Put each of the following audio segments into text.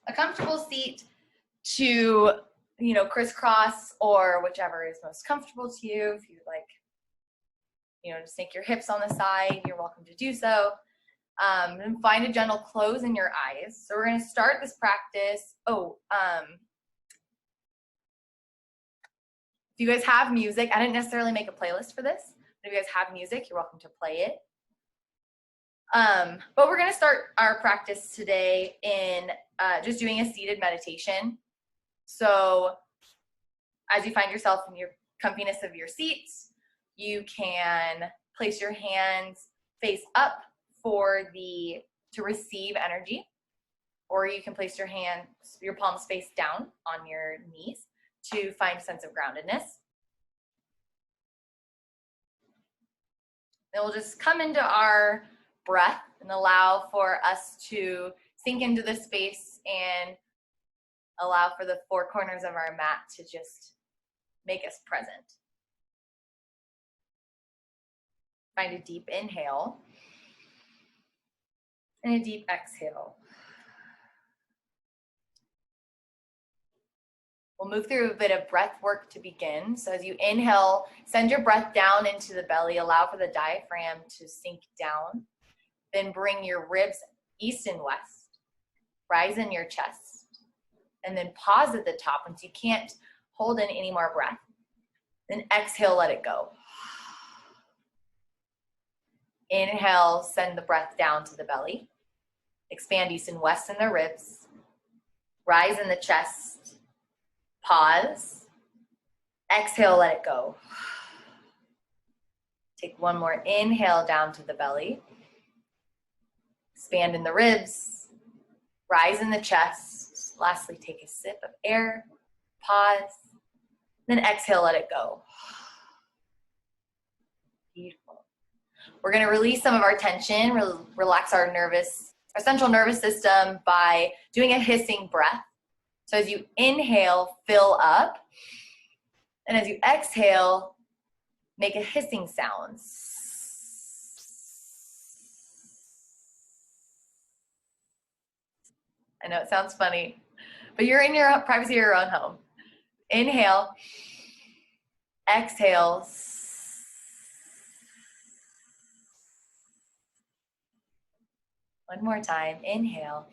a comfortable seat to, you know, crisscross or whichever is most comfortable to you. If you like, you know, to sink your hips on the side, you're welcome to do so. And find a gentle close in your eyes. So we're going to start this practice. If you guys have music, I didn't necessarily make a playlist for this, but if you guys have music, you're welcome to play it. But we're going to start our practice today in just doing a seated meditation. So as you find yourself in your comfiness of your seats, you can place your hands face up to receive energy, or you can place your palms face down on your knees to find a sense of groundedness. Then we'll just come into our breath and allow for us to sink into the space and allow for the four corners of our mat to just make us present. Find a deep inhale and a deep exhale. We'll move through a bit of breath work to begin. So as you inhale, send your breath down into the belly, allow for the diaphragm to sink down. Then bring your ribs east and west, rise in your chest, and then pause at the top once you can't hold in any more breath. Then exhale, let it go. Inhale, send the breath down to the belly. Expand east and west in the ribs. Rise in the chest. Pause. Exhale, let it go. Take one more inhale down to the belly. Expand in the ribs. Rise in the chest. Lastly, take a sip of air. Pause. Then exhale, let it go. Beautiful. We're going to release some of our tension, relax our central nervous system by doing a hissing breath. So as you inhale, fill up. And as you exhale, make a hissing sound. I know it sounds funny, but you're in your privacy of your own home. Inhale. Exhale. One more time. Inhale.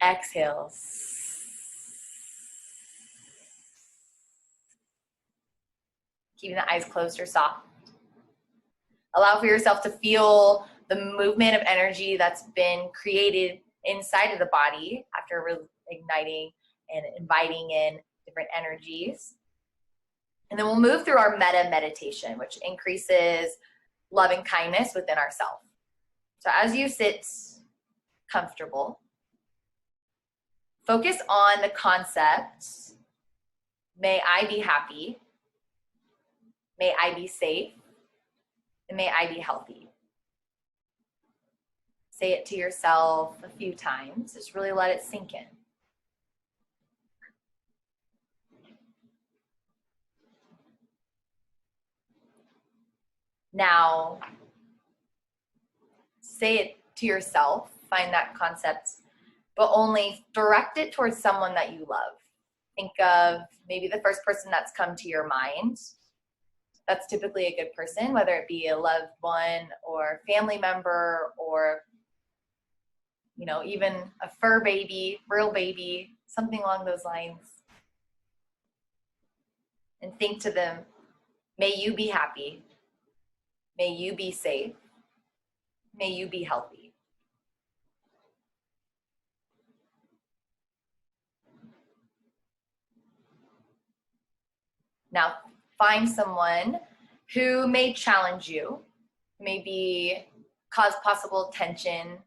Exhale. Keeping the eyes closed or soft. Allow for yourself to feel the movement of energy that's been created inside of the body after igniting and inviting in different energies. And then we'll move through our metta meditation, which increases love and kindness within ourselves. So as you sit comfortable, focus on the concept, may I be happy, may I be safe, and may I be healthy. Say it to yourself a few times. Just really let it sink in. Now, say it to yourself, find that concept, but only direct it towards someone that you love. Think of maybe the first person that's come to your mind. That's typically a good person, whether it be a loved one or family member or, you know, even a fur baby, real baby, something along those lines. And think to them, may you be happy. May you be safe. May you be healthy. Now, find someone who may challenge you, maybe cause possible tension,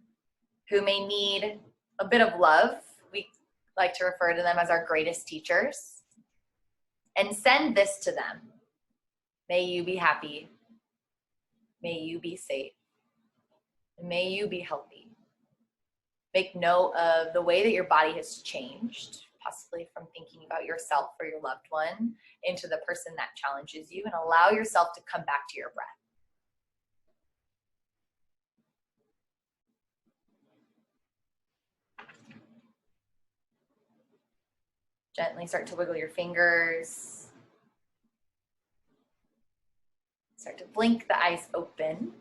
who may need a bit of love. We like to refer to them as our greatest teachers. And send this to them. May you be happy. May you be safe. May you be healthy. Make note of the way that your body has changed, possibly from thinking about yourself or your loved one into the person that challenges you, and allow yourself to come back to your breath. Gently start to wiggle your fingers. Start to blink the eyes open.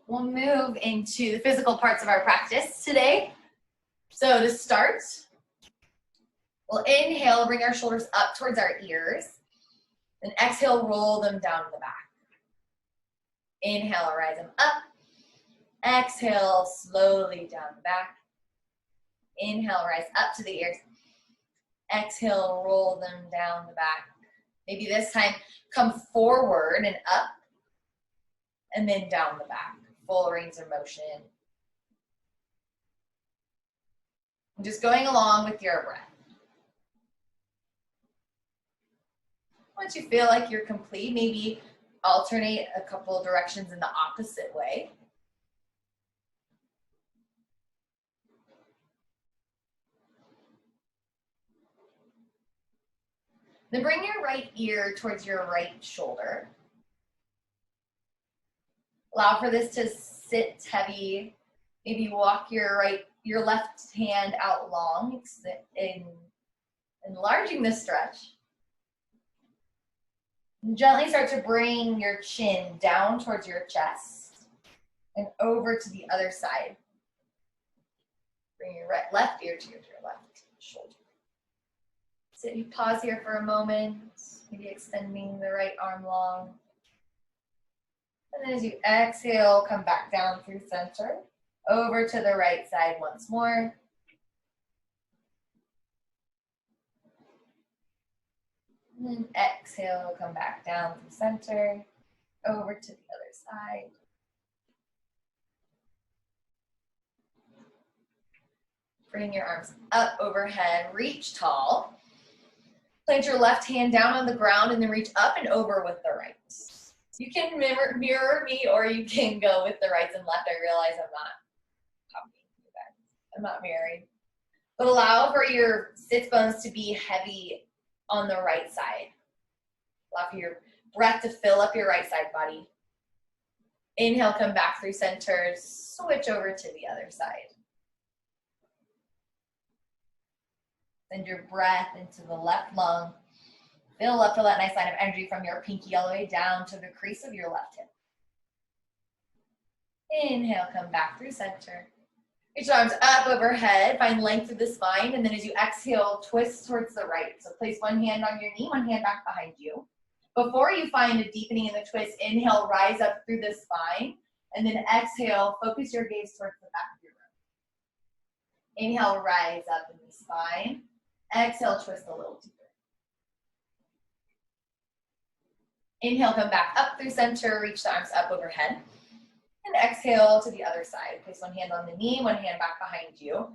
We'll move into the physical parts of our practice today. So to start, we'll inhale, bring our shoulders up towards our ears. Then exhale, roll them down to the back. Inhale, rise them up. Exhale, slowly down the back. Inhale, rise up to the ears. Exhale, roll them down the back. Maybe this time, come forward and up, and then down the back. Full range of motion. And just going along with your breath. Once you feel like you're complete, maybe alternate a couple directions in the opposite way. Then bring your right ear towards your right shoulder. Allow for this to sit heavy. Maybe walk your left hand out long, enlarging the stretch. And gently start to bring your chin down towards your chest and over to the other side. Bring your left ear to your left shoulder. So you pause here for a moment, maybe extending the right arm long. And then as you exhale, come back down through center, over to the right side once more. And then exhale, come back down through center, over to the other side. Bring your arms up overhead, reach tall. Plant your left hand down on the ground and then reach up and over with the right. You can mirror me or you can go with the rights and left. I realize I'm not copying you guys. I'm not mirroring. But allow for your sits bones to be heavy on the right side. Allow for your breath to fill up your right side body. Inhale, come back through center, switch over to the other side. Send your breath into the left lung. Fill up to that nice line of energy from your pinky all the way down to the crease of your left hip. Inhale, come back through center. Reach your arms up overhead, find length through the spine, and then as you exhale, twist towards the right. So place one hand on your knee, one hand back behind you. Before you find a deepening in the twist, inhale, rise up through the spine, and then exhale, focus your gaze towards the back of your room. Inhale, rise up in the spine. Exhale, twist a little deeper. Inhale, come back up through center, reach the arms up overhead. And exhale to the other side. Place one hand on the knee, one hand back behind you.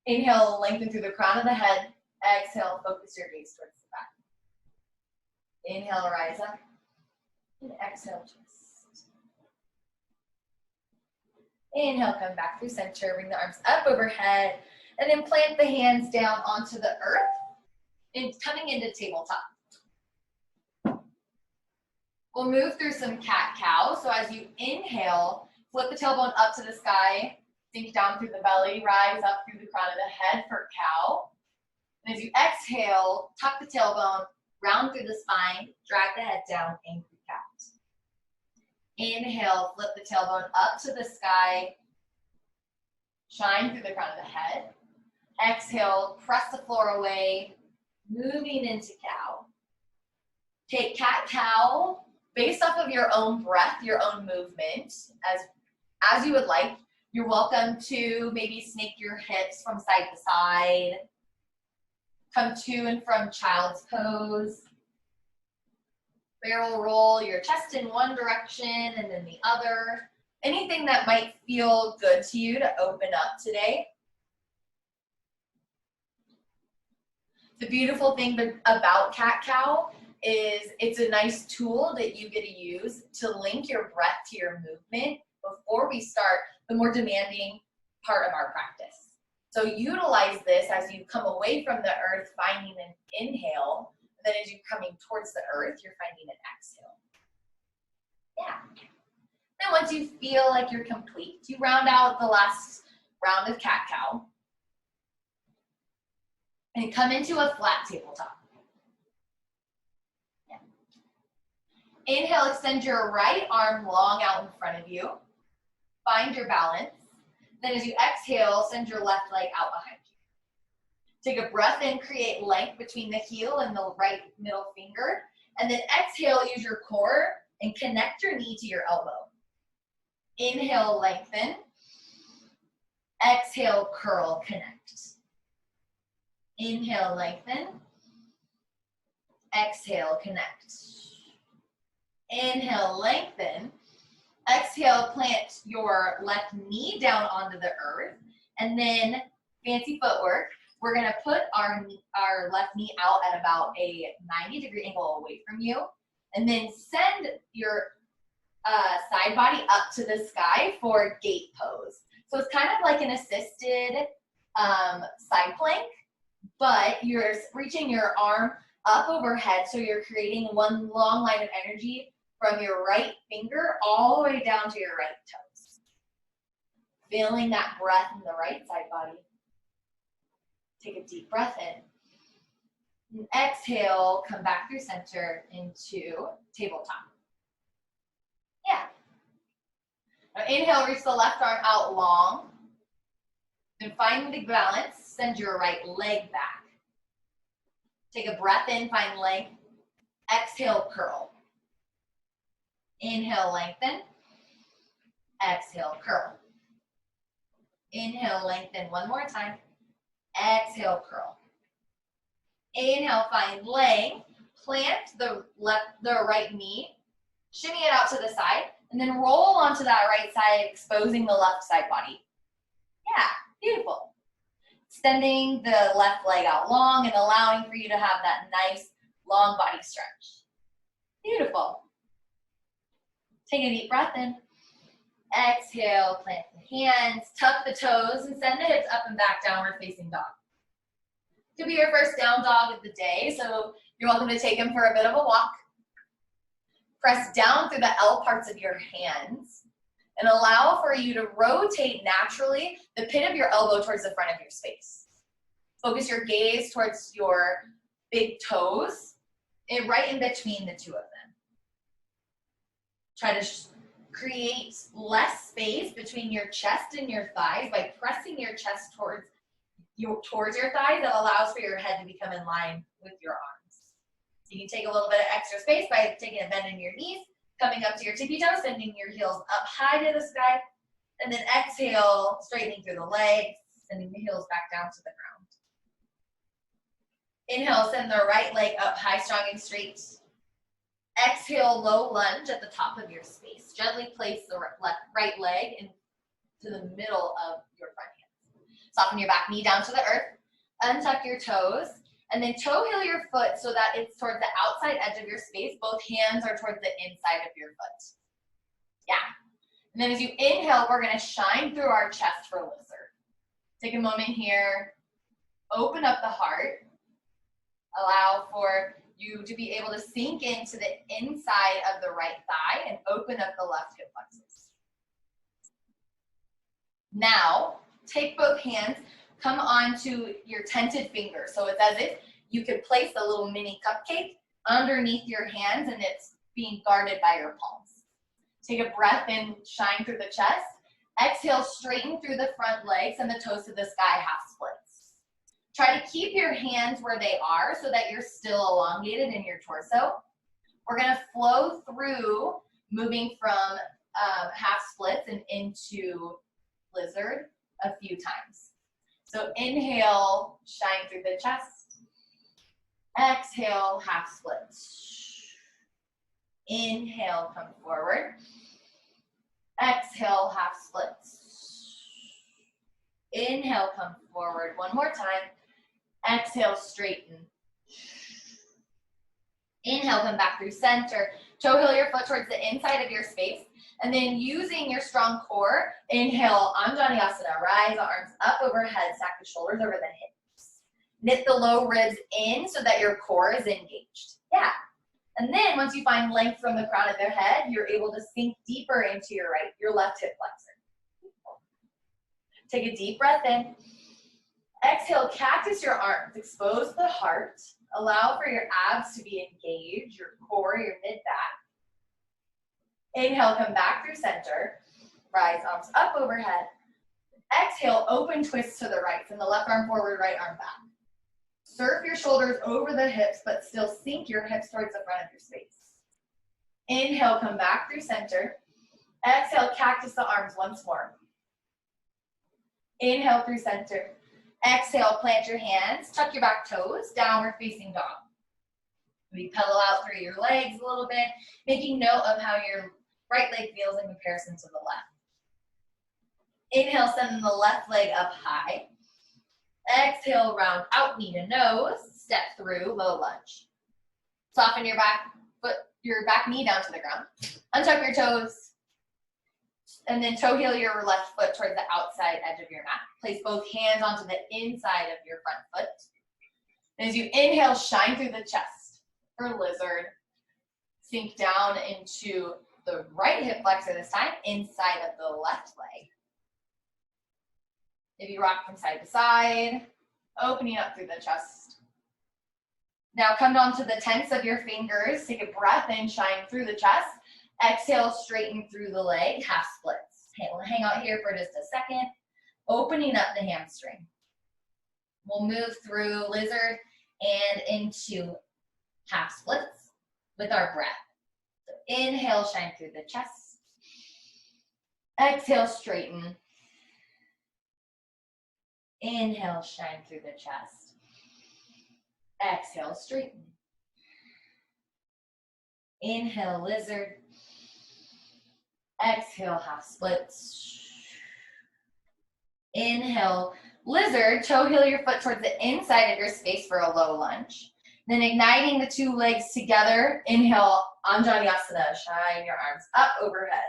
Inhale, lengthen through the crown of the head. Exhale, focus your gaze towards the back. Inhale, rise up. And exhale, twist. Inhale, come back through center. Bring the arms up overhead. And then plant the hands down onto the earth. And coming into tabletop. We'll move through some cat-cow. So as you inhale, flip the tailbone up to the sky, sink down through the belly, rise up through the crown of the head for cow. And as you exhale, tuck the tailbone, round through the spine, drag the head down, angry cat. Inhale, flip the tailbone up to the sky, shine through the crown of the head. Exhale, press the floor away, moving into cow. Take cat-cow. Based off of your own breath, your own movement, as you would like. You're welcome to maybe snake your hips from side to side. Come to and from child's pose. Barrel roll your chest in one direction and then the other. Anything that might feel good to you to open up today. The beautiful thing about cat-cow is it's a nice tool that you get to use to link your breath to your movement before we start the more demanding part of our practice. So utilize this as you come away from the earth, finding an inhale, and then as you're coming towards the earth, you're finding an exhale. Yeah. Then once you feel like you're complete, you round out the last round of cat-cow. And come into a flat tabletop. Yeah. Inhale, extend your right arm long out in front of you. Find your balance. Then as you exhale, send your left leg out behind you. Take a breath in, create length between the heel and the right middle finger. And then exhale, use your core and connect your knee to your elbow. Inhale, lengthen. Exhale, curl, connect. Inhale, lengthen. Exhale, connect. Inhale, lengthen. Exhale, plant your left knee down onto the earth. And then, fancy footwork, we're gonna put our left knee out at about a 90-degree angle away from you. And then send your side body up to the sky for gate pose. So it's kind of like an assisted side plank, but you're reaching your arm up overhead, so you're creating one long line of energy from your right finger all the way down to your right toes. Feeling that breath in the right side body. Take a deep breath in. And exhale, come back through center into tabletop. Yeah. Now inhale, reach the left arm out long. Then find the balance, send your right leg back. Take a breath in, find length. Exhale, curl. Inhale, lengthen. Exhale, curl. Inhale, lengthen one more time. Exhale, curl. Inhale, find length. Plant the right knee. Shimmy it out to the side. And then roll onto that right side, exposing the left side body. Yeah, beautiful. Extending the left leg out long and allowing for you to have that nice long body stretch. Beautiful. Take a deep breath in. Exhale, plant the hands, tuck the toes, and send the hips up and back, downward facing dog. Could be your first down dog of the day, so you're welcome to take him for a bit of a walk. Press down through the L parts of your hands and allow for you to rotate naturally the pit of your elbow towards the front of your space. Focus your gaze towards your big toes and right in between the two of them. Try to create less space between your chest and your thighs by pressing your chest towards your thighs. That allows for your head to become in line with your arms. You can take a little bit of extra space by taking a bend in your knees, coming up to your tippy toes, sending your heels up high to the sky, and then exhale, straightening through the legs, sending the heels back down to the ground. Inhale, send the right leg up high, strong and straight. Exhale, low lunge at the top of your space. Gently place the right leg into the middle of your front hand. Soften your back knee down to the earth. Untuck your toes. And then toe heel your foot so that it's towards the outside edge of your space. Both hands are towards the inside of your foot. Yeah. And then as you inhale, we're going to shine through our chest for lizard. Take a moment here. Open up the heart. Allow for you to be able to sink into the inside of the right thigh and open up the left hip flexors. Now, take both hands, come onto your tented fingers. So it's as if you could place a little mini cupcake underneath your hands and it's being guarded by your palms. Take a breath in, shine through the chest. Exhale, straighten through the front legs and the toes to the sky, half splits. Try to keep your hands where they are so that you're still elongated in your torso. We're gonna flow through, moving from half splits and into lizard a few times. So inhale, shine through the chest. Exhale, half splits. Inhale, come forward. Exhale, half splits. Inhale, come forward. One more time. Exhale, straighten. Inhale, come back through center. Toe heel your foot towards the inside of your space. And then using your strong core, inhale, Anjaneyasana. Rise the arms up overhead, stack the shoulders over the hips. Knit the low ribs in so that your core is engaged. Yeah. And then once you find length from the crown of your head, you're able to sink deeper into your left hip flexor. Take a deep breath in. Exhale, cactus your arms, expose the heart. Allow for your abs to be engaged, your core, your mid-back. Inhale, come back through center. Rise, arms up overhead. Exhale, open twist to the right. From the left arm forward, right arm back. Surf your shoulders over the hips, but still sink your hips towards the front of your space. Inhale, come back through center. Exhale, cactus the arms once more. Inhale through center. Exhale, plant your hands, tuck your back toes, downward facing dog. We pedal out through your legs a little bit, making note of how your right leg feels in comparison to the left. Inhale, send the left leg up high. Exhale, round out, knee to nose, step through, low lunge. Soften your back foot, your back knee down to the ground. Untuck your toes, and then toe heel your left foot towards the outside edge of your mat. Place both hands onto the inside of your front foot. And as you inhale, shine through the chest for lizard. Sink down into the right hip flexor this time, inside of the left leg. Maybe rock from side to side, opening up through the chest. Now come down to the tense of your fingers. Take a breath in, shine through the chest. Exhale, straighten through the leg, half splits. We'll hang out here for just a second, opening up the hamstring. We'll move through lizard and into half splits with our breath. So inhale, shine through the chest. Exhale, straighten. Inhale, shine through the chest. Exhale, straighten. Inhale, lizard. Exhale, half splits. Inhale, lizard. Toe heel your foot towards the inside of your space for a low lunge. Then igniting the two legs together. Inhale, Anjaneyasana. Shine your arms up overhead.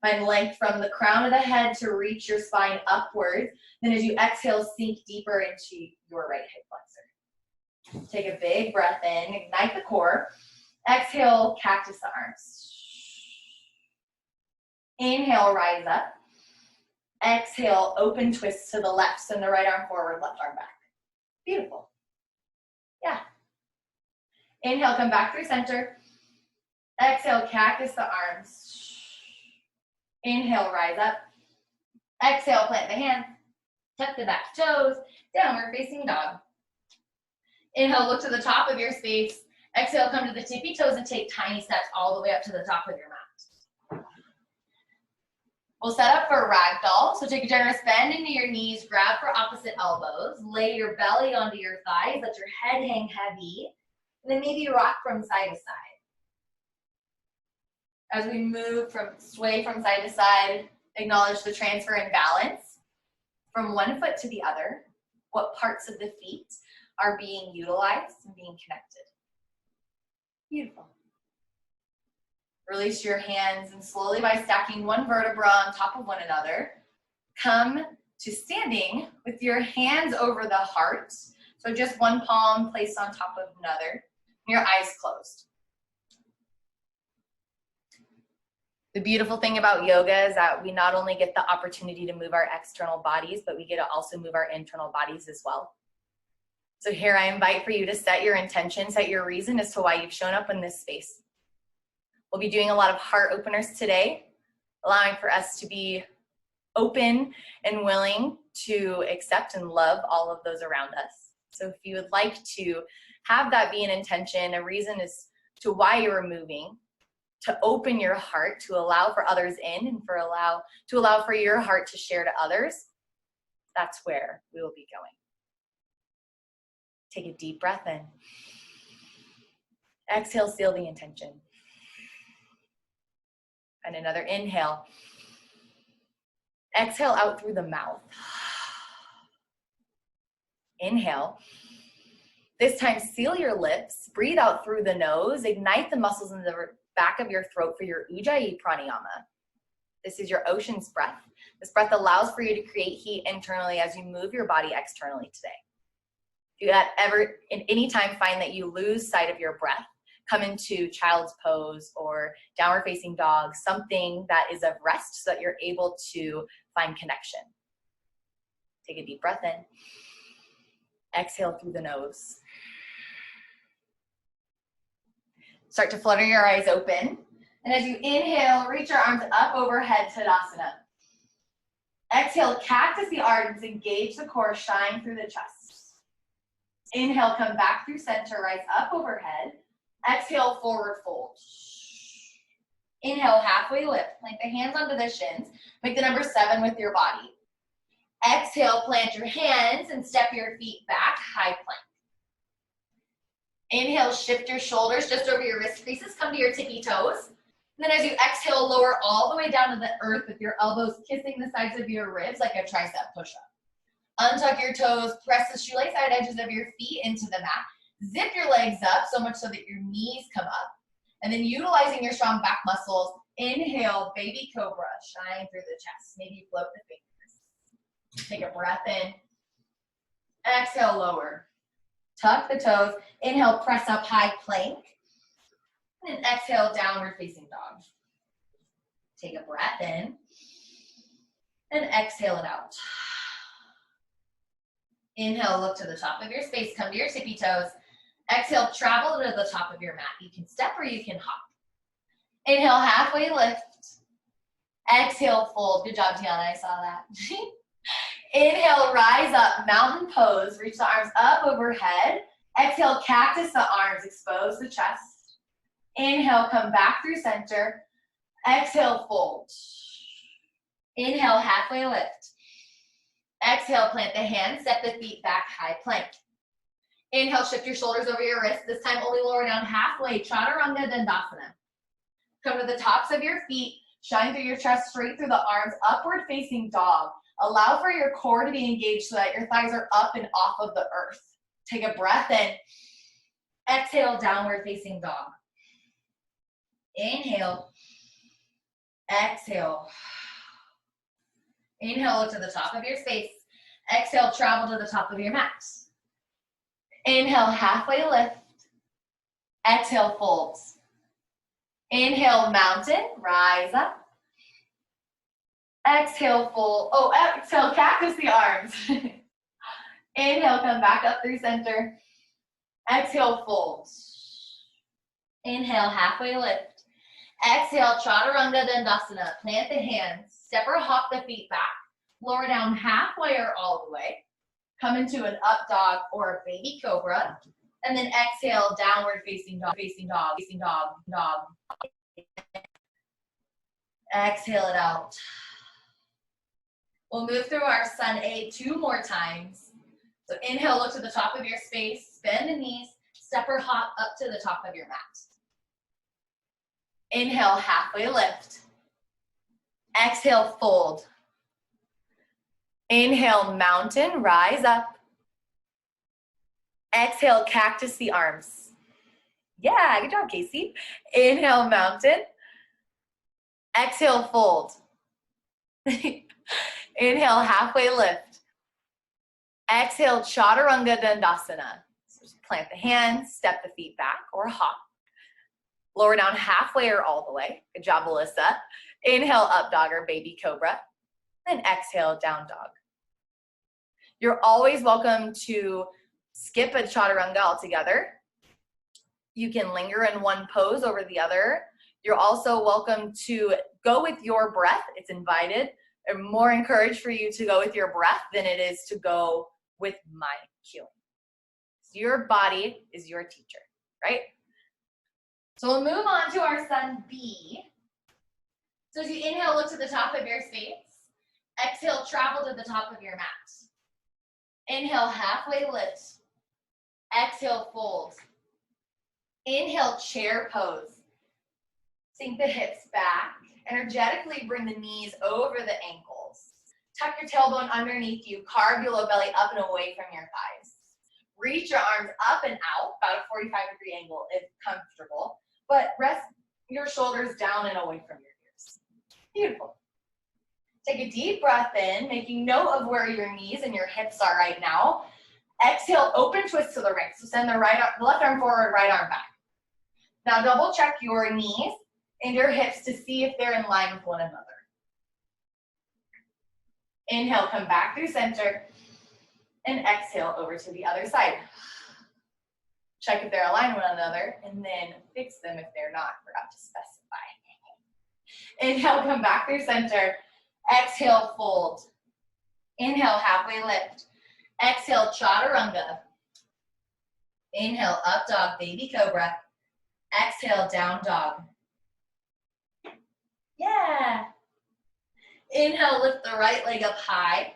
Find length from the crown of the head to reach your spine upwards. Then as you exhale, sink deeper into your right hip flexor. Take a big breath in, ignite the core. Exhale, cactus the arms. Inhale, rise up. Exhale, open twist to the left. Send the right arm forward, left arm back. Beautiful. Yeah. Inhale, come back through center. Exhale, cactus the arms. Inhale, rise up. Exhale, plant the hands. Tuck the back toes. Downward facing dog. Inhale, look to the top of your space. Exhale, come to the tippy toes and take tiny steps all the way up to the top of your mat. We'll set up for ragdoll. So take a generous bend into your knees, grab for opposite elbows, lay your belly onto your thighs, let your head hang heavy, and then maybe rock from side to side. As we move from sway from side to side, acknowledge the transfer and balance from one foot to the other, what parts of the feet are being utilized and being connected. Beautiful. Release your hands and slowly by stacking one vertebra on top of one another, come to standing with your hands over the heart. So just one palm placed on top of another, and your eyes closed. The beautiful thing about yoga is that we not only get the opportunity to move our external bodies, but we get to also move our internal bodies as well. So here I invite for you to set your intention, set your reason as to why you've shown up in this space. We'll be doing a lot of heart openers today, allowing for us to be open and willing to accept and love all of those around us. So if you would like to have that be an intention, a reason as to why you're moving, to open your heart, to allow for others in, and to allow for your heart to share to others, that's where we will be going. Take a deep breath in. Exhale, seal the intention. And another inhale. Exhale out through the mouth. Inhale. This time, seal your lips. Breathe out through the nose. Ignite the muscles in the back of your throat for your Ujjayi pranayama. This is your ocean's breath. This breath allows for you to create heat internally as you move your body externally today. If you ever, in any time, find that you lose sight of your breath, come into child's pose or downward facing dog, something that is of rest so that you're able to find connection. Take a deep breath in. Exhale through the nose. Start to flutter your eyes open. And as you inhale, reach your arms up overhead, Tadasana. Exhale, cactus the arms, engage the core, shine through the chest. Inhale, come back through center, rise up overhead. Exhale, forward fold. Inhale, halfway lift. Plank the hands onto the shins. Make the number 7 with your body. Exhale, plant your hands and step your feet back, high plank. Inhale, shift your shoulders just over your wrist creases, come to your tippy toes. And then as you exhale, lower all the way down to the earth with your elbows kissing the sides of your ribs like a tricep push-up. Untuck your toes, press the shoelace side edges of your feet into the mat. Zip your legs up so much so that your knees come up. And then utilizing your strong back muscles, inhale, baby cobra, shine through the chest. Maybe float the fingers. Take a breath in. Exhale, lower. Tuck the toes. Inhale, press up, high plank. And exhale, downward facing dog. Take a breath in. And exhale it out. Inhale, look to the top of your space. Come to your tippy toes. Exhale, travel to the top of your mat. You can step or you can hop. Inhale, halfway lift. Exhale, fold. Good job, Tiana. I saw that. Inhale, rise up, mountain pose. Reach the arms up overhead. Exhale, cactus the arms. Expose the chest. Inhale, come back through center. Exhale, fold. Inhale, halfway lift. Exhale, plant the hands, step the feet back, high plank. Inhale, shift your shoulders over your wrists. This time only lower down halfway, Chaturanga Dandasana. Come to the tops of your feet, shine through your chest, straight through the arms, upward facing dog. Allow for your core to be engaged so that your thighs are up and off of the earth. Take a breath in. Exhale, downward facing dog. Inhale. Exhale. Inhale, look to the top of your space. Exhale, travel to the top of your mat. Inhale, halfway lift. Exhale, folds. Inhale, mountain, rise up. Exhale, fold. Oh, exhale, cactus the arms. Inhale, come back up through center. Exhale, fold. Inhale, halfway lift. Exhale, Chaturanga Dandasana. Plant the hands. Step or hop the feet back. Lower down halfway or all the way. Come into an up dog or a baby cobra. And then exhale, downward facing dog, facing dog, facing dog, dog. Exhale it out. We'll move through our Sun A 2 more times. So inhale, look to the top of your space, bend the knees, step or hop up to the top of your mat. Inhale, halfway lift. Exhale, fold. Inhale, mountain, rise up. Exhale, cactus the arms. Yeah, good job, Casey. Inhale, mountain. Exhale, fold. Inhale, halfway lift. Exhale, Chaturanga Dandasana. So just plant the hands, step the feet back or hop. Lower down halfway or all the way. Good job, Melissa. Inhale, up dog or baby cobra. Then exhale, down dog. You're always welcome to skip a chaturanga altogether. You can linger in one pose over the other. You're also welcome to go with your breath. It's invited. I'm more encouraged for you to go with your breath than it is to go with my cueing. So your body is your teacher, right? So we'll move on to our Sun B. So as you inhale, look to the top of your space. Exhale, travel to the top of your mat. Inhale, halfway lift. Exhale, fold. Inhale, chair pose. Sink the hips back. Energetically bring the knees over the ankles. Tuck your tailbone underneath you. Carve your low belly up and away from your thighs. Reach your arms up and out, about a 45-degree angle if comfortable. But rest your shoulders down and away from your ears. Beautiful. Take a deep breath in, making note of where your knees and your hips are right now. Exhale, open twist to the right. So send the left arm forward, right arm back. Now double check your knees and your hips to see if they're in line with one another. Inhale, come back through center. and exhale over to the other side. Check if they're aligned with one another, and then fix them if they're not. Forgot to specify. Inhale, come back through center. Exhale, fold. Inhale, halfway lift. Exhale, chaturanga. Inhale, up dog, baby cobra. Exhale, down dog. Yeah. Inhale, lift the right leg up high.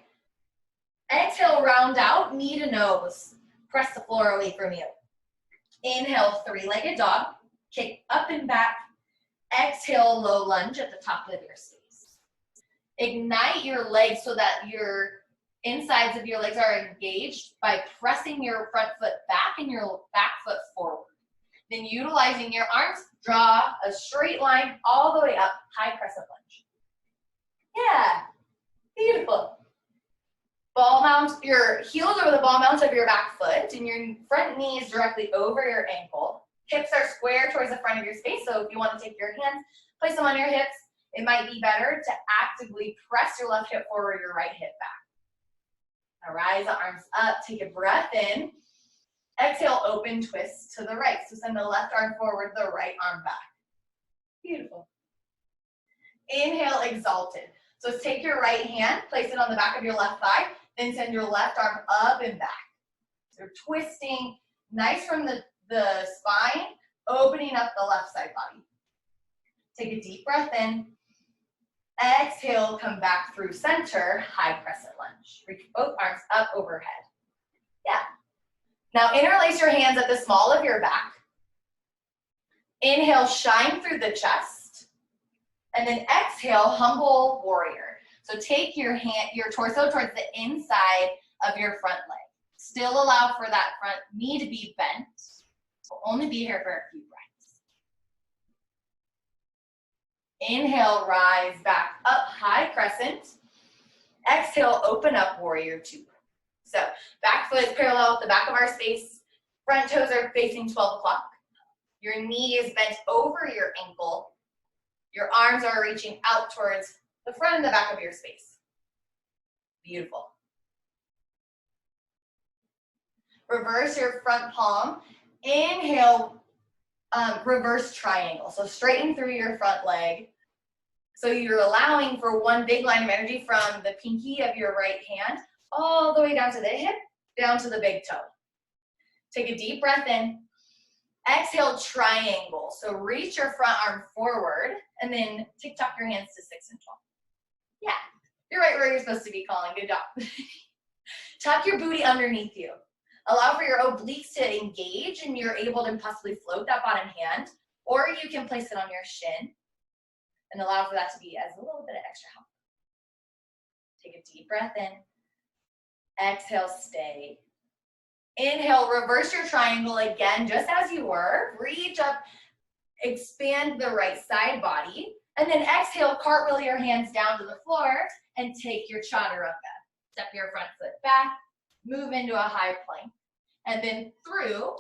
Exhale, round out, knee to nose. Press the floor away from you. Inhale, three-legged dog. Kick up and back. Exhale, low lunge at the top of your space. Ignite your legs so that your insides of your legs are engaged by pressing your front foot back and your back foot forward. Then utilizing your arms, draw a straight line all the way up, high crescent lunge. Yeah, beautiful. Ball mount, your heels over the ball mount of your back foot, and your front knee is directly over your ankle. Hips are square towards the front of your space, so if you want to take your hands, place them on your hips. It might be better to actively press your left hip forward, your right hip back. Now rise the arms up, take a breath in. Exhale, open twist to the right. So send the left arm forward, the right arm back. Beautiful. Inhale, exalted. So take your right hand, place it on the back of your left thigh, then send your left arm up and back. So twisting nice from the spine, opening up the left side body. Take a deep breath in. Exhale, come back through center, high crescent lunge. Reach both arms up overhead. Yeah. Now interlace your hands at the small of your back. Inhale, shine through the chest. And then exhale, humble warrior. So take your torso towards the inside of your front leg. Still allow for that front knee to be bent. We'll only be here for a few breaths. Inhale, rise back up, high crescent. Exhale, open up, warrior two. So back foot is parallel with the back of our space. Front toes are facing 12 o'clock. Your knee is bent over your ankle. Your arms are reaching out towards the front and the back of your space. Beautiful. Reverse your front palm. Inhale, reverse triangle. So straighten through your front leg. So you're allowing for one big line of energy from the pinky of your right hand all the way down to the hip, down to the big toe. Take a deep breath in. Exhale, triangle. So reach your front arm forward and then tick-tock your hands to 6 and 12. Yeah, you're right where you're supposed to be, Colin. Good job. Tuck your booty underneath you. Allow for your obliques to engage and you're able to possibly float that bottom hand, or you can place it on your shin and allow for that to be as a little bit of extra help. Take a deep breath in. Exhale, stay. Inhale, reverse your triangle again, just as you were. Reach up, expand the right side body, and then exhale, cartwheel your hands down to the floor and take your chaturanga. Step your front foot back, move into a high plank, and then through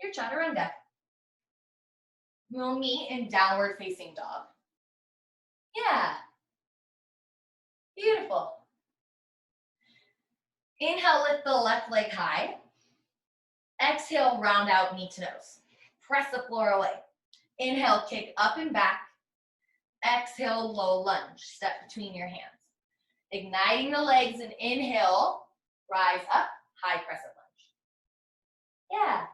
your chaturanga. We'll meet in downward facing dog. Yeah. Beautiful. Inhale, lift the left leg high. Exhale, round out knee to nose. Press the floor away. Inhale, kick up and back. Exhale, low lunge. Step between your hands. Igniting the legs and inhale, rise up, high crescent lunge. Yeah.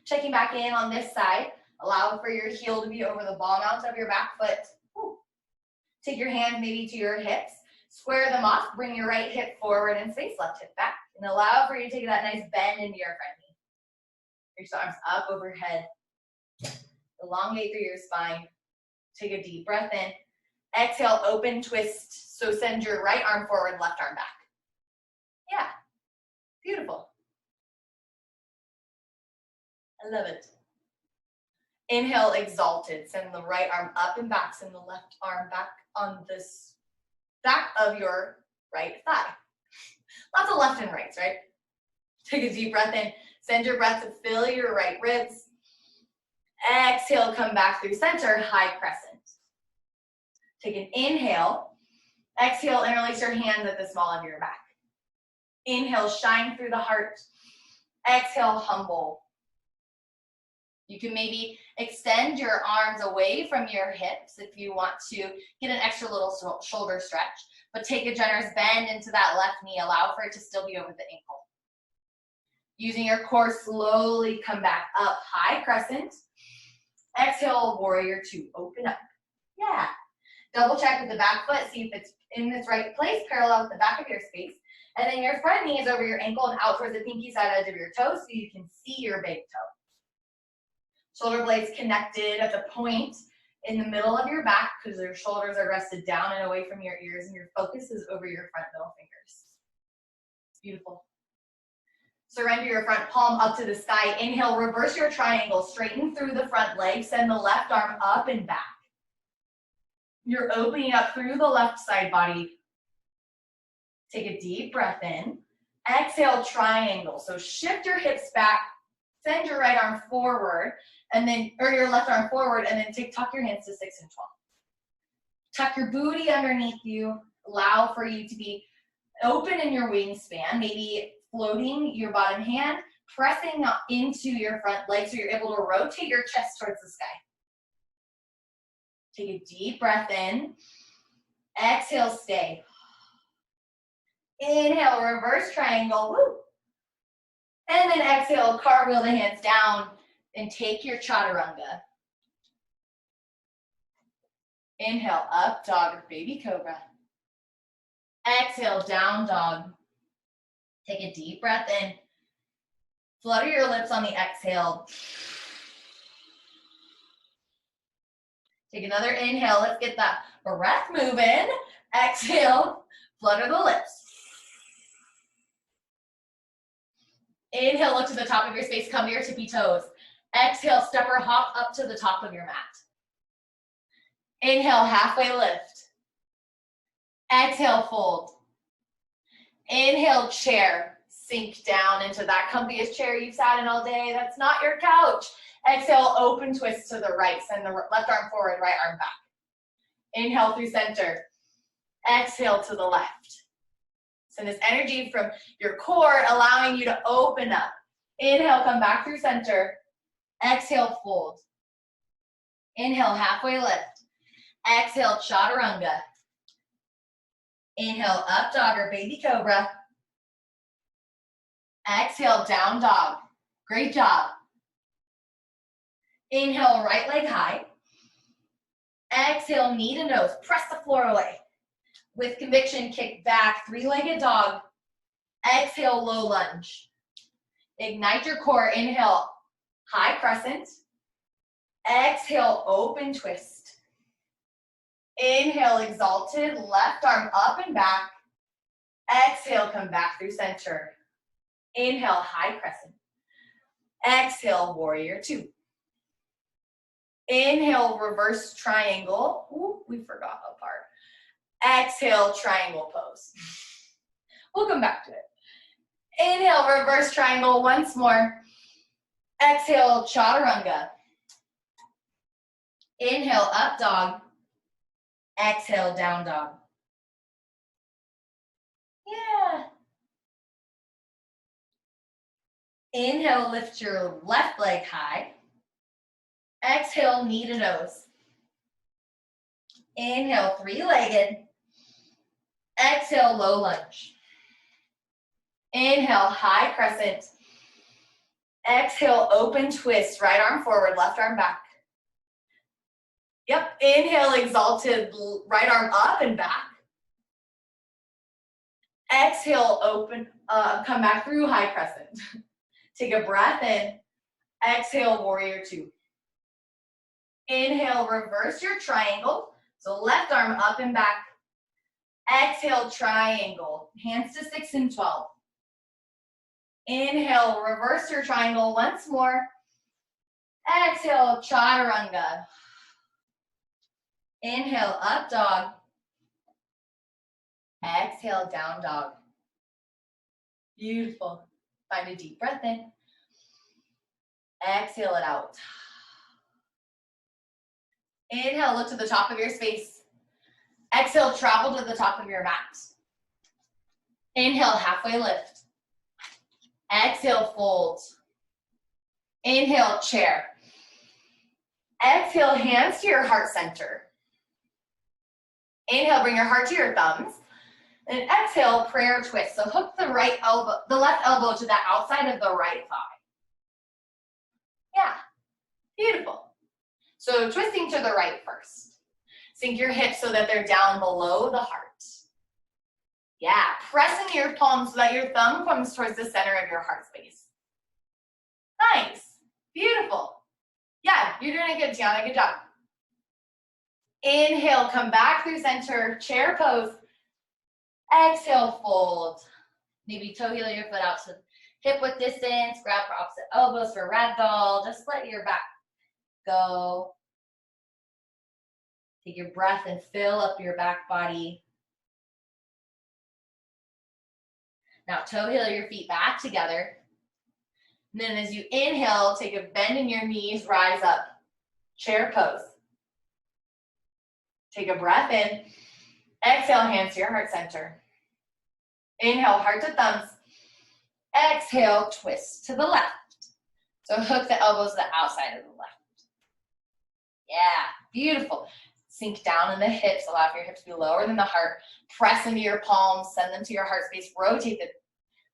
Checking back in on this side. Allow for your heel to be over the ball mount of your back foot. Woo. Take your hand maybe to your hips. Square them off. Bring your right hip forward in space, left hip back. And allow for you to take that nice bend into your front knee. Reach the arms up overhead. Elongate through your spine. Take a deep breath in. Exhale, open twist. So send your right arm forward, left arm back. Yeah. Beautiful. I love it. Inhale, exalted. Send the right arm up and back. Send the left arm back on this back of your right thigh. Lots of left and rights, right? Take a deep breath in. Send your breath to fill your right ribs. Exhale, come back through center, high crescent. Take an inhale. Exhale, interlace your hands at the small of your back. Inhale, shine through the heart. Exhale, humble. You can maybe extend your arms away from your hips if you want to get an extra little shoulder stretch, but take a generous bend into that left knee. Allow for it to still be over the ankle. Using your core, slowly come back up, high crescent. Exhale, warrior two, open up. Yeah. Double check with the back foot, see if it's in its right place, parallel with the back of your space. And then your front knee is over your ankle and out towards the pinky side edge of your toe so you can see your big toe. Shoulder blades connected at the point in the middle of your back because your shoulders are rested down and away from your ears and your focus is over your front middle fingers. Beautiful. Surrender your front palm up to the sky. Inhale, reverse your triangle, straighten through the front leg, send the left arm up and back. You're opening up through the left side body. Take a deep breath in. Exhale, triangle. So shift your hips back, send your right arm forward, and then, or your left arm forward, and then tuck your hands to 6 and 12. Tuck your booty underneath you. Allow for you to be open in your wingspan, maybe floating your bottom hand, pressing into your front leg so you're able to rotate your chest towards the sky. Take a deep breath in. Exhale, stay. Inhale, reverse triangle. Woo. And then exhale, cartwheel the hands down and take your chaturanga. Inhale, up dog or baby cobra. Exhale, down dog. Take a deep breath in. Flutter your lips on the exhale. Take another inhale. Let's get that breath moving. Exhale, flutter the lips. Inhale, look to the top of your space, come to your tippy toes. Exhale, step or hop up to the top of your mat. Inhale, halfway lift. Exhale, fold. Inhale, chair. Sink down into that comfiest chair you've sat in all day. That's not your couch. Exhale, open twist to the right. Send the left arm forward, right arm back. Inhale through center. Exhale to the left. Send this energy from your core, allowing you to open up. Inhale, come back through center. Exhale, fold. Inhale, halfway lift. Exhale, chaturanga. Inhale, up dog or baby cobra. Exhale, down dog. Great job. Inhale, right leg high. Exhale, knee to nose. Press the floor away. With conviction, kick back, three-legged dog. Exhale, low lunge. Ignite your core. Inhale, high crescent. Exhale, open twist. Inhale, exalted, left arm up and back. Exhale, come back through center. Inhale, high crescent. Exhale, warrior two. Inhale, reverse triangle. Ooh, we forgot a part. Exhale, triangle pose. We'll come back to it. Inhale, reverse triangle once more. Exhale, chaturanga. Inhale, up dog. Exhale, down dog. Yeah. Inhale, lift your left leg high. Exhale, knee to nose. Inhale, three-legged. Exhale, low lunge. Inhale, high crescent. Exhale, open twist. Right arm forward, left arm back. Yep, inhale, exalted, right arm up and back. Exhale, open, come back through high crescent. Take a breath in. Exhale, warrior two. Inhale, reverse your triangle. So left arm up and back. Exhale, triangle. Hands to 6 and 12. Inhale, reverse your triangle once more. Exhale, chaturanga. Inhale, up dog. Exhale, down dog. Beautiful. Find a deep breath in. Exhale it out. Inhale, look to the top of your space. Exhale, travel to the top of your mat. Inhale, halfway lift. Exhale, fold. Inhale, chair. Exhale, hands to your heart center. Inhale, bring your heart to your thumbs. And exhale, prayer twist. So hook the left elbow to the outside of the right thigh. Yeah, beautiful. So twisting to the right first. Sink your hips so that they're down below the heart. Yeah, press into your palms so that your thumb comes towards the center of your heart space. Nice, beautiful. Yeah, you're doing it good, Tiana, good job. Inhale, come back through center, chair pose. Exhale, fold. Maybe toe heel your foot out to hip width distance, grab for opposite elbows for ragdoll. Just let your back go. Take your breath and fill up your back body. Now toe heel your feet back together. And then as you inhale, take a bend in your knees, rise up. Chair pose. Take a breath in. Exhale, hands to your heart center. Inhale, heart to thumbs. Exhale, twist to the left. So hook the elbows to the outside of the left. Yeah, beautiful. Sink down in the hips. Allow for your hips to be lower than the heart. Press into your palms. Send them to your heart space. Rotate the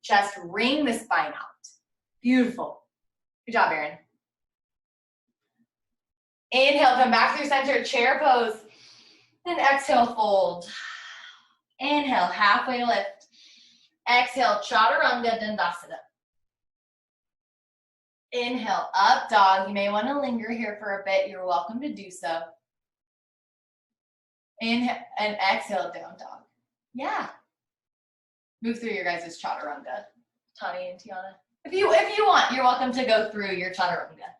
chest. Wring the spine out. Beautiful. Good job, Erin. Inhale, come back through center, chair pose. Then exhale, fold. Inhale, halfway lift. Exhale, chaturanga dandasana. Inhale, up dog. You may want to linger here for a bit. You're welcome to do so. Inhale and exhale, down dog. Yeah. Move through your guys' chaturanga, Tani and Tiana. If you want, you're welcome to go through your chaturanga.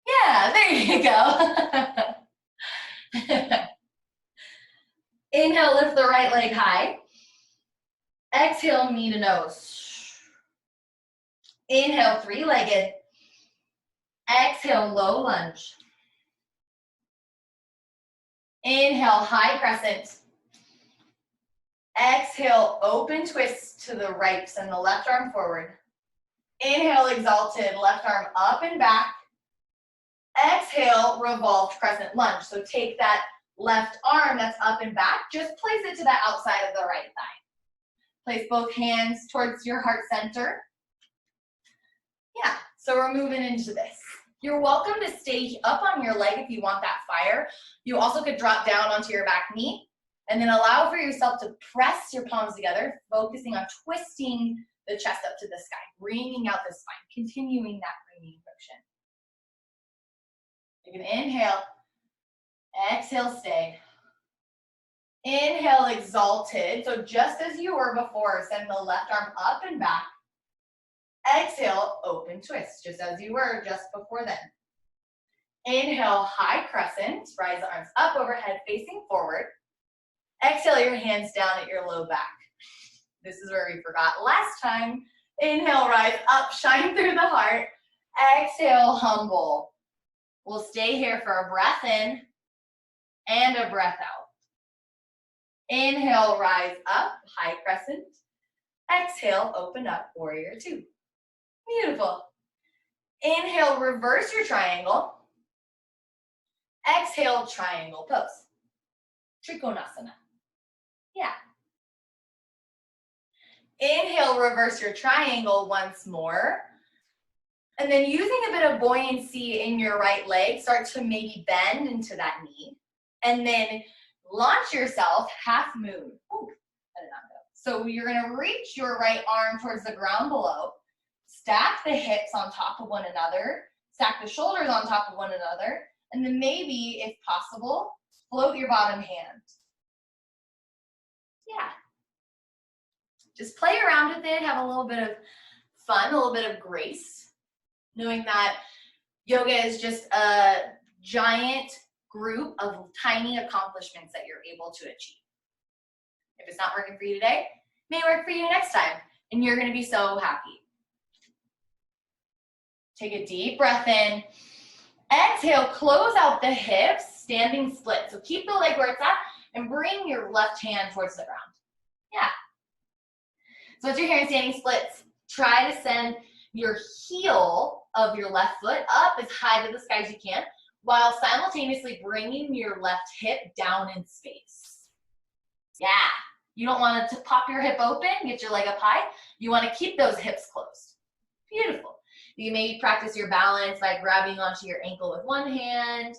Yeah, there you go. Inhale, lift the right leg high. Exhale, knee to nose. Inhale, three-legged. Exhale, low lunge. Inhale, high crescent. Exhale, open twist to the right, send the left arm forward. Inhale, exalted, left arm up and back. Exhale, revolved crescent lunge. So take that left arm that's up and back, just place it to the outside of the right thigh. Place both hands towards your heart center. Yeah, so we're moving into this. You're welcome to stay up on your leg if you want that fire. You also could drop down onto your back knee and then allow for yourself to press your palms together, focusing on twisting the chest up to the sky, wringing out the spine, continuing that wringing motion. You can inhale, exhale, stay. Inhale, exalted. So just as you were before, send the left arm up and back. Exhale, open twist, just as you were just before then. Inhale, high crescent. Rise the arms up overhead, facing forward. Exhale, your hands down at your low back. This is where we forgot last time. Inhale, rise up, shine through the heart. Exhale, humble. We'll stay here for a breath in and a breath out. Inhale, rise up, high crescent. Exhale, open up, warrior two. Beautiful. Inhale, reverse your triangle. Exhale, triangle pose. Trikonasana. Yeah. Inhale, reverse your triangle once more. And then using a bit of buoyancy in your right leg, start to maybe bend into that knee. And then launch yourself, half moon. Ooh, I did not go. So you're gonna reach your right arm towards the ground below. Stack the hips on top of one another. Stack the shoulders on top of one another. And then maybe, if possible, float your bottom hand. Yeah. Just play around with it, have a little bit of fun, a little bit of grace, knowing that yoga is just a giant group of tiny accomplishments that you're able to achieve. If it's not working for you today, it may work for you next time, and you're gonna be so happy. Take a deep breath in. Exhale, close out the hips, standing split. So keep the leg where it's at and bring your left hand towards the ground. Yeah. So once you're here in standing splits, Try to send your heel of your left foot up as high to the sky as you can, while simultaneously bringing your left hip down in space. Yeah, you don't want to pop your hip open, get your leg up high. You want to keep those hips closed. Beautiful. You maybe practice your balance by grabbing onto your ankle with one hand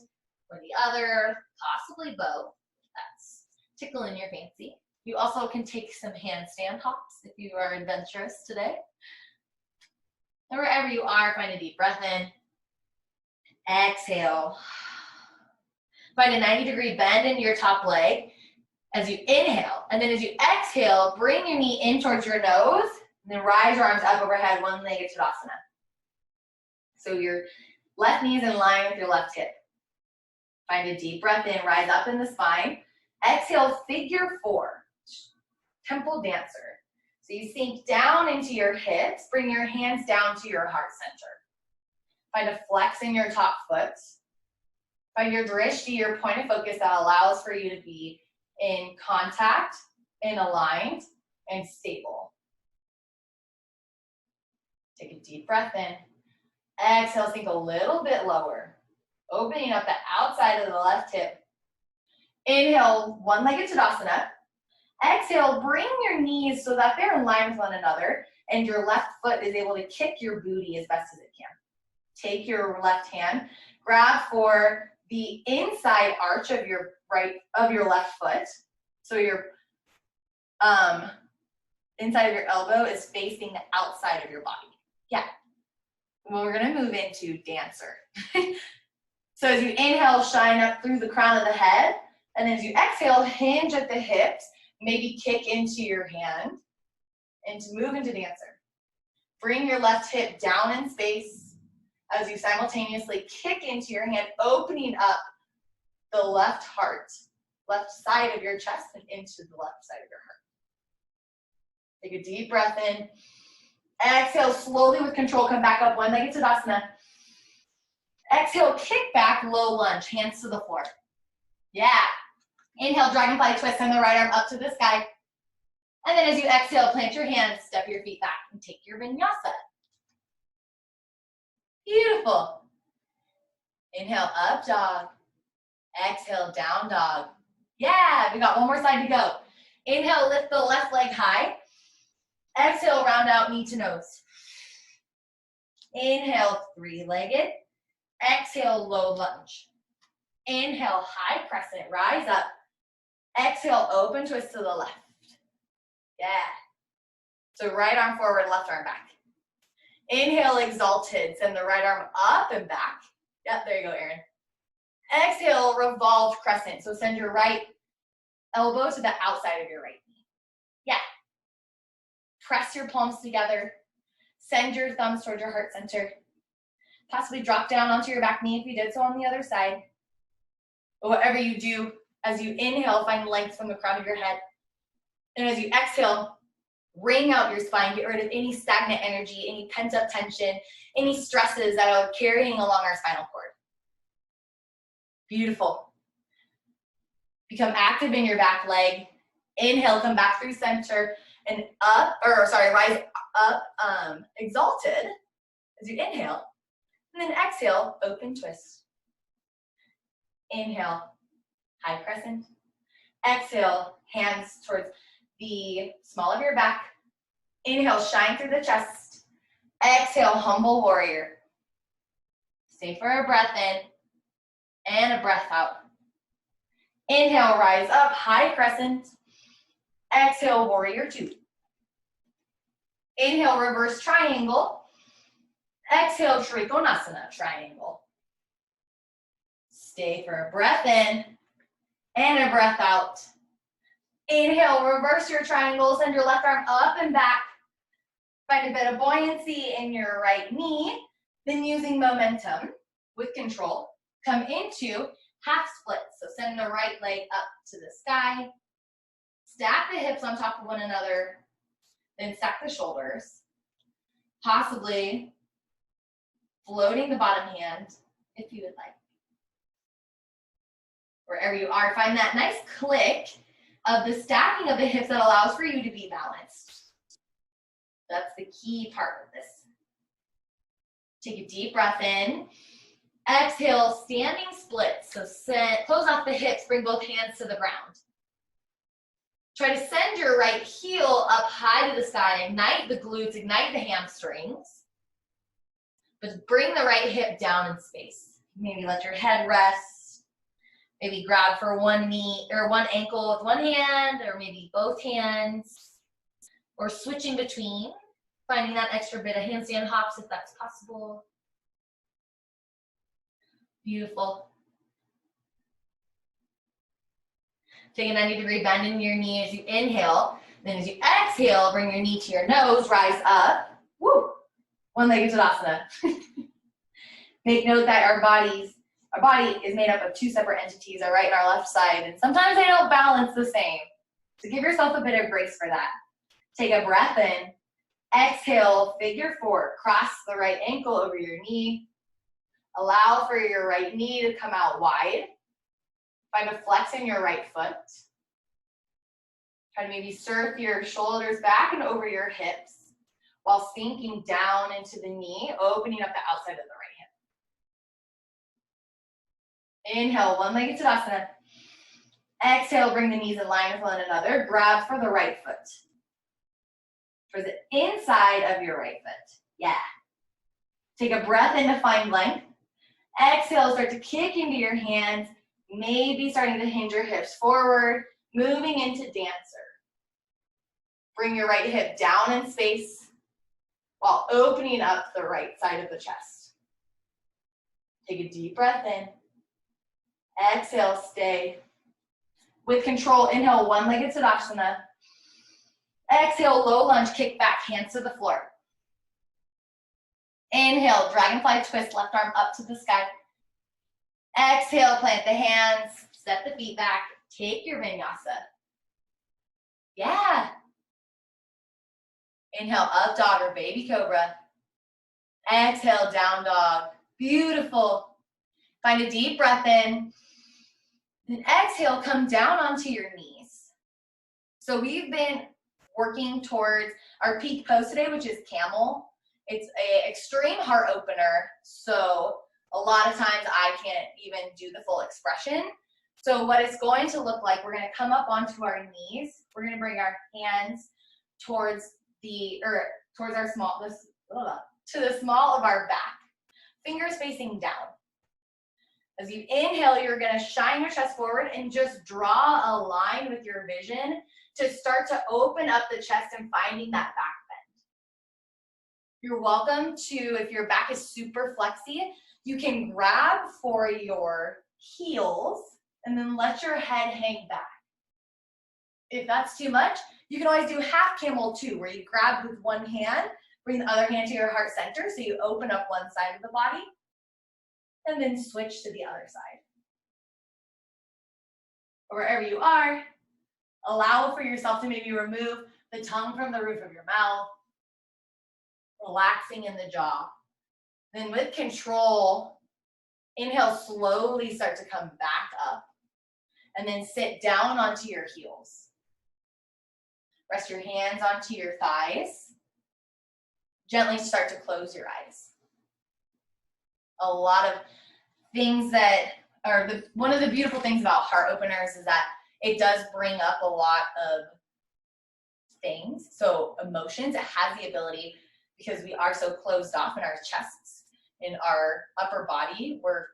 or the other, possibly both. That's tickling your fancy. You also can take some handstand hops if you are adventurous today. And wherever you are, find a deep breath in. Exhale. Find a 90-degree bend in your top leg as you inhale. And then as you exhale, bring your knee in towards your nose, and then rise your arms up overhead, one-legged Tadasana. So your left knee is in line with your left hip. Find a deep breath in, rise up in the spine. Exhale, figure four, temple dancer. So you sink down into your hips, bring your hands down to your heart center. Find a flex in your top foot. Find your drishti, your point of focus that allows for you to be in contact, and aligned, and stable. Take a deep breath in. Exhale, sink a little bit lower, opening up the outside of the left hip. Inhale, one-legged Tadasana. Exhale, bring your knees so that they're in line with one another, and your left foot is able to kick your booty as best as it can. Take your left hand, grab for the inside arch of your left foot. So your inside of your elbow is facing the outside of your body. Yeah. Well, we're gonna move into dancer. So as you inhale, shine up through the crown of the head, and as you exhale, hinge at the hips, maybe kick into your hand, and to move into dancer. Bring your left hip down in space as you simultaneously kick into your hand, opening up the left heart, left side of your chest and into the left side of your heart. Take a deep breath in. Exhale, slowly with control, come back up, one-legged Tadasana. Exhale, kick back, low lunge, hands to the floor. Yeah. Inhale, dragonfly twist, send the right arm up to the sky. And then as you exhale, plant your hands, step your feet back, and take your vinyasa. Beautiful. Inhale, up dog. Exhale, down dog. Yeah, we got one more side to go. Inhale, lift the left leg high. Exhale, round out knee to nose. Inhale, three-legged. Exhale, low lunge. Inhale, high crescent, rise up. Exhale, open twist to the left. Yeah. So right arm forward, left arm back. Inhale, exalted. Send the right arm up and back. Yep, there you go, Erin. Exhale, revolved crescent. So send your right elbow to the outside of your right knee. Yeah. Press your palms together. Send your thumbs towards your heart center. Possibly drop down onto your back knee if you did so on the other side. But whatever you do, as you inhale, find length from the crown of your head. And as you exhale, wring out your spine. Get rid of any stagnant energy, any pent-up tension, any stresses that are carrying along our spinal cord. Beautiful. Become active in your back leg. Inhale, come back through center and up, rise up, exalted as you inhale. And then exhale, open twist. Inhale, high crescent. Exhale, hands towards the small of your back. Inhale, shine through the chest. Exhale, humble warrior. Stay for a breath in and a breath out. Inhale, rise up, high crescent. Exhale, warrior two. Inhale, reverse triangle. Exhale, Trikonasana, triangle. Stay for a breath in and a breath out. Inhale, reverse your triangle, send your left arm up and back. Find a bit of buoyancy in your right knee. Then using momentum with control, come into half split. So send the right leg up to the sky. Stack the hips on top of one another. Then stack the shoulders. Possibly floating the bottom hand if you would like. Wherever you are, find that nice click of the stacking of the hips that allows for you to be balanced. That's the key part of this. Take a deep breath in. Exhale, standing splits. So close off the hips, bring both hands to the ground. Try to send your right heel up high to the sky. Ignite the glutes, ignite the hamstrings. But bring the right hip down in space. Maybe let your head rest. Maybe grab for one knee or one ankle with one hand, or maybe both hands. Or switching between, finding that extra bit of handstand hops if that's possible. Beautiful. Take a 90-degree bend in your knee as you inhale. Then as you exhale, bring your knee to your nose, rise up. Woo! One-legged Tadasana. Make note that our body is made up of two separate entities, our right and our left side, and sometimes they don't balance the same. So give yourself a bit of grace for that. Take a breath in. Exhale, figure four. Cross the right ankle over your knee. Allow for your right knee to come out wide. Find a flex in your right foot. Try to maybe surf your shoulders back and over your hips while sinking down into the knee, opening up the outside of the right hip. Inhale, one-legged Tadasana. Exhale, bring the knees in line with one another. Grab for the right foot. For the inside of your right foot. Yeah. Take a breath in to find length. Exhale, start to kick into your hands. Maybe starting to hinge your hips forward, moving into dancer. Bring your right hip down in space while opening up the right side of the chest. Take a deep breath in. Exhale, stay. With control, inhale, one-legged Tadasana. Exhale, low lunge, kick back, hands to the floor. Inhale, dragonfly twist, left arm up to the sky. Exhale, plant the hands, step the feet back, take your vinyasa. Yeah. Inhale, up dog or baby cobra. Exhale, down dog. Beautiful. Find a deep breath in. Then exhale, come down onto your knees. So we've been working towards our peak pose today, which is Camel. It's an extreme heart opener, so a lot of times I can't even do the full expression. So what it's going to look like, we're going to come up onto our knees. We're going to bring our hands towards our small, to the small of our back. Fingers facing down. As you inhale, you're going to shine your chest forward and just draw a line with your vision to start to open up the chest and finding that back bend. You're welcome to, if your back is super flexy, you can grab for your heels and then let your head hang back. If that's too much, you can always do half camel too, where you grab with one hand, bring the other hand to your heart center, so you open up one side of the body, and then switch to the other side. Or wherever you are, allow for yourself to maybe remove the tongue from the roof of your mouth, relaxing in the jaw. Then with control, inhale, slowly start to come back up, and then sit down onto your heels. Rest your hands onto your thighs. Gently start to close your eyes. A lot of things that are, one of the beautiful things about heart openers is that it does bring up a lot of things. So emotions, it has the ability, because we are so closed off in our chests, in our upper body, we're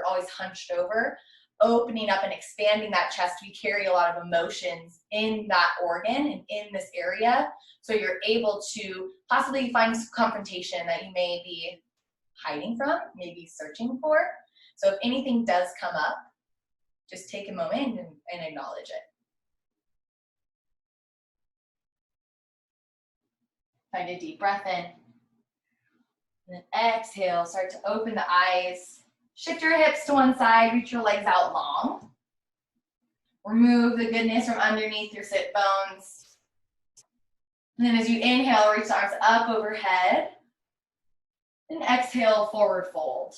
always hunched over, opening up and expanding that chest. We carry a lot of emotions in that organ and in this area. So you're able to possibly find some confrontation that you may be hiding from, maybe searching for. So if anything does come up, just take a moment and acknowledge it. Find a deep breath in. And then exhale, start to open the eyes. Shift your hips to one side, reach your legs out long. Remove the goodness from underneath your sit bones. And then as you inhale, reach the arms up overhead. And exhale, forward fold.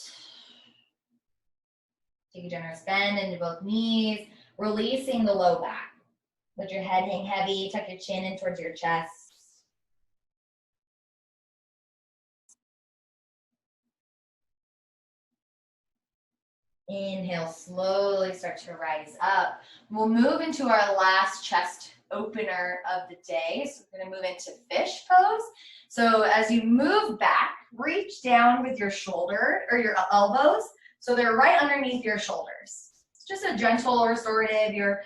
Take a generous bend into both knees, releasing the low back. Let your head hang heavy, tuck your chin in towards your chest. Inhale, slowly start to rise up. We'll move into our last chest opener of the day. So we're gonna move into fish pose. So as you move back, reach down with your shoulder or your elbows so they're right underneath your shoulders. It's just a gentle restorative. You're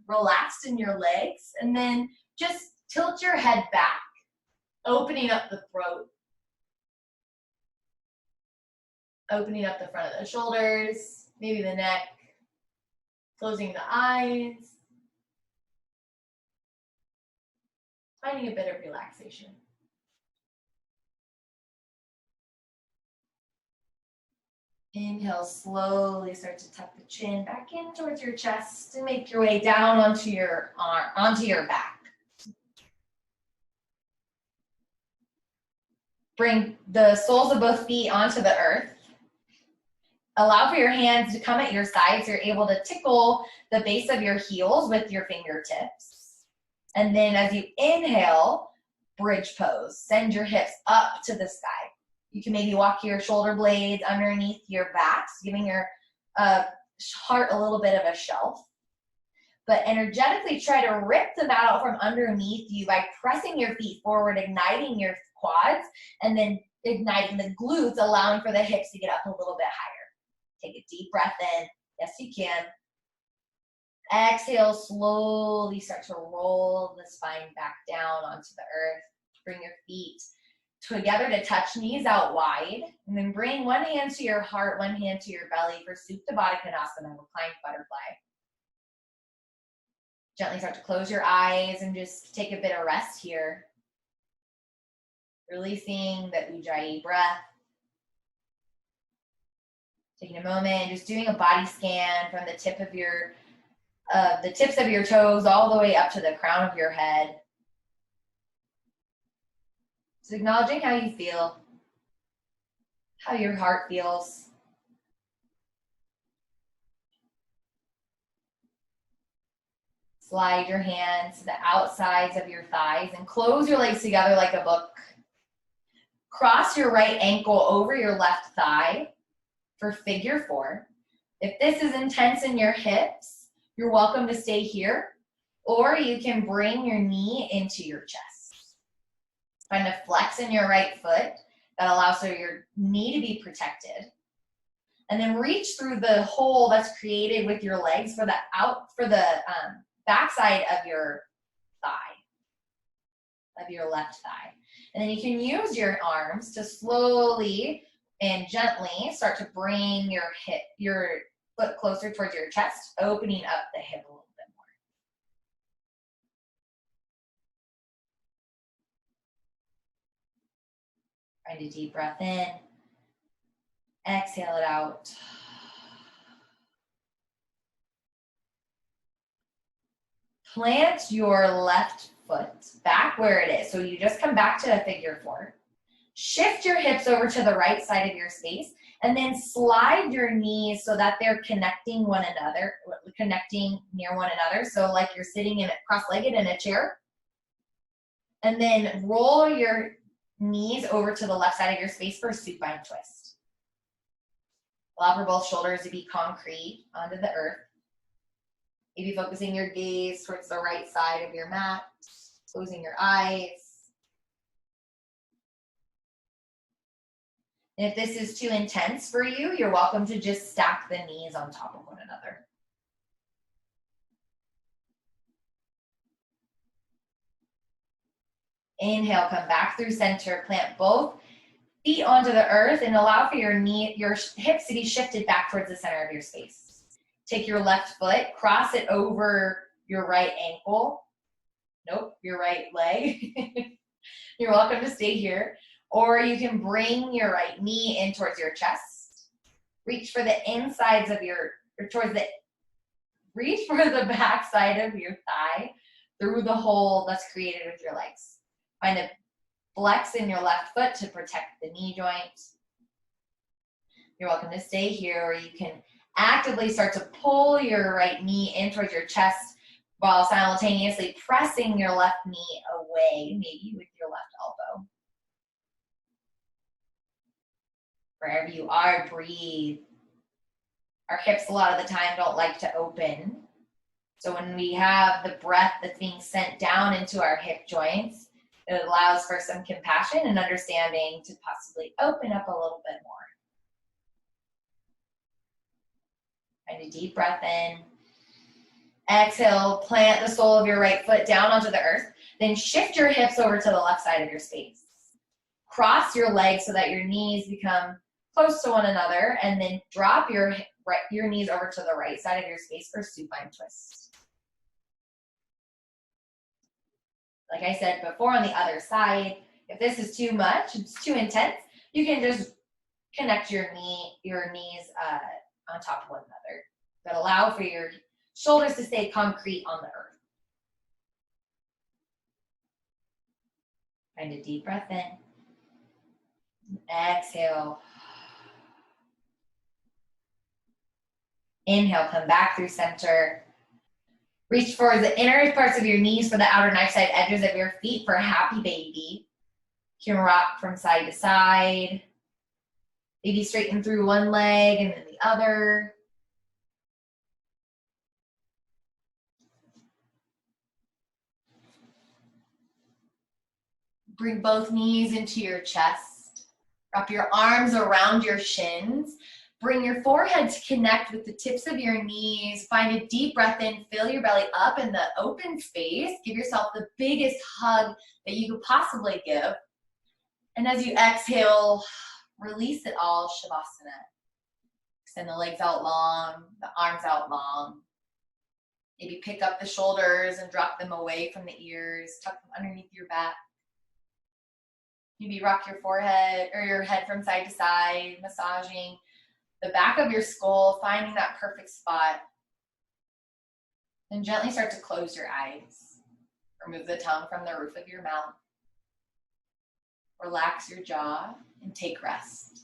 relaxed in your legs, and then just tilt your head back, opening up the throat, opening up the front of the shoulders, maybe the neck, closing the eyes, finding a bit of relaxation. Inhale, slowly start to tuck the chin back in towards your chest and make your way down onto your arm, onto your back. Bring the soles of both feet onto the earth. Allow for your hands to come at your sides. You're able to tickle the base of your heels with your fingertips. And then as you inhale, bridge pose. Send your hips up to the sky. You can maybe walk your shoulder blades underneath your backs, giving your heart a little bit of a shelf. But energetically try to rip the mat out from underneath you by pressing your feet forward, igniting your quads, and then igniting the glutes, allowing for the hips to get up a little bit higher. Take a deep breath in. Yes, you can. Exhale, slowly start to roll the spine back down onto the earth. Bring your feet together to touch, knees out wide, and then bring one hand to your heart, one hand to your belly for Supta Baddha Konasana, reclined butterfly. Gently start to close your eyes and just take a bit of rest here. Releasing the Ujjayi breath. Taking a moment, just doing a body scan from the tips of your toes all the way up to the crown of your head. Just acknowledging how you feel, how your heart feels. Slide your hands to the outsides of your thighs and close your legs together like a book. Cross your right ankle over your left thigh for figure 4. If this is intense in your hips, you're welcome to stay here, or you can bring your knee into your chest. Find a flex in your right foot that allows for your knee to be protected. And then reach through the hole that's created with your legs for the backside of your thigh, of your left thigh. And then you can use your arms to slowly and gently start to bring your foot closer towards your chest, opening up the hip a little bit more. Find a deep breath in. Exhale it out. Plant your left foot back where it is. So you just come back to a figure 4. Shift your hips over to the right side of your space, and then slide your knees so that they're connecting near one another. So like you're sitting in cross-legged in a chair. And then roll your knees over to the left side of your space for a supine twist. Allow for both shoulders to be concrete onto the earth. Maybe focusing your gaze towards the right side of your mat, closing your eyes. And if this is too intense for you, you're welcome to just stack the knees on top of one another. Inhale, come back through center, plant both feet onto the earth and allow for your hips to be shifted back towards the center of your space. Take your left foot, cross it over your right ankle. Nope, your right leg. You're welcome to stay here. Or you can bring your right knee in towards your chest. Reach for the insides of reach for the back side of your thigh through the hole that's created with your legs. Find a flex in your left foot to protect the knee joint. You're welcome to stay here, or you can actively start to pull your right knee in towards your chest while simultaneously pressing your left knee away, maybe with your left elbow. Wherever you are, breathe. Our hips a lot of the time don't like to open. So when we have the breath that's being sent down into our hip joints, it allows for some compassion and understanding to possibly open up a little bit more. Find a deep breath in. Exhale, plant the sole of your right foot down onto the earth. Then shift your hips over to the left side of your space. Cross your legs so that your knees become close to one another, and then drop your knees over to the right side of your space for supine twist. Like I said before, on the other side, if this is too much, it's too intense, you can just connect your knees on top of one another. But allow for your shoulders to stay concrete on the earth. Find a deep breath in. Exhale. Inhale, come back through center. Reach for the inner parts of your knees for the outer knife side edges of your feet for a happy baby. You can rock from side to side. Maybe straighten through one leg and then the other. Bring both knees into your chest. Wrap your arms around your shins. Bring your forehead to connect with the tips of your knees. Find a deep breath in. Fill your belly up in the open space. Give yourself the biggest hug that you could possibly give. And as you exhale, release it all, Shavasana. Extend the legs out long, the arms out long. Maybe pick up the shoulders and drop them away from the ears. Tuck them underneath your back. Maybe rock your forehead or your head from side to side, massaging the back of your skull, finding that perfect spot. Then gently start to close your eyes. Remove the tongue from the roof of your mouth. Relax your jaw and take rest.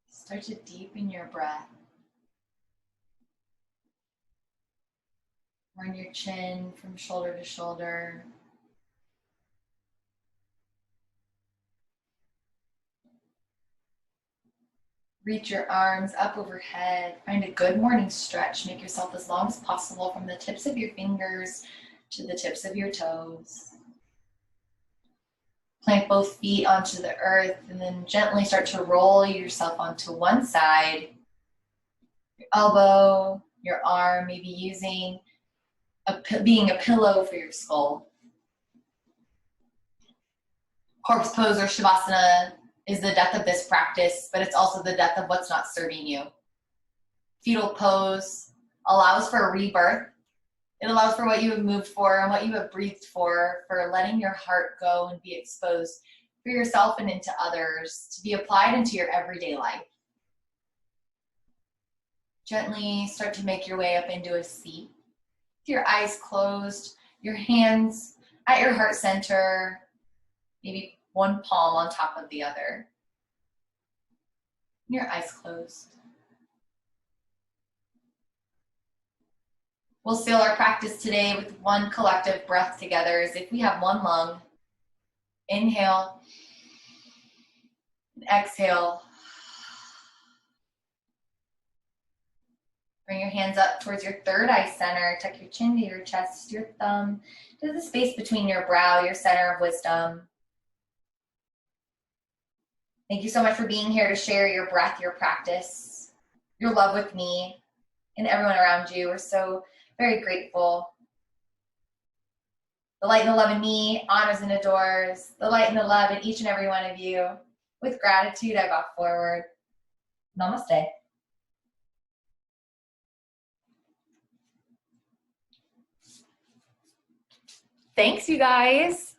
Start to deepen your breath. Run your chin from shoulder to shoulder. Reach your arms up overhead. Find a good morning stretch. Make yourself as long as possible from the tips of your fingers to the tips of your toes. Plant both feet onto the earth and then gently start to roll yourself onto one side. Your elbow, your arm, maybe using being a pillow for your skull. Corpse pose or Shavasana is the death of this practice, but it's also the death of what's not serving you. Fetal pose allows for a rebirth. It allows for what you have moved for and what you have breathed for letting your heart go and be exposed for yourself and into others, to be applied into your everyday life. Gently start to make your way up into a seat. With your eyes closed, your hands at your heart center, maybe one palm on top of the other. Your eyes closed. We'll seal our practice today with one collective breath together as if we have one lung. Inhale, and exhale. Bring your hands up towards your third eye center. Tuck your chin to your chest, your thumb to the space between your brow, your center of wisdom. Thank you so much for being here to share your breath, your practice, your love with me and everyone around you. We're so very grateful. The light and the love in me honors and adores the light and the love in each and every one of you. With gratitude, I walk forward. Namaste. Thanks, you guys.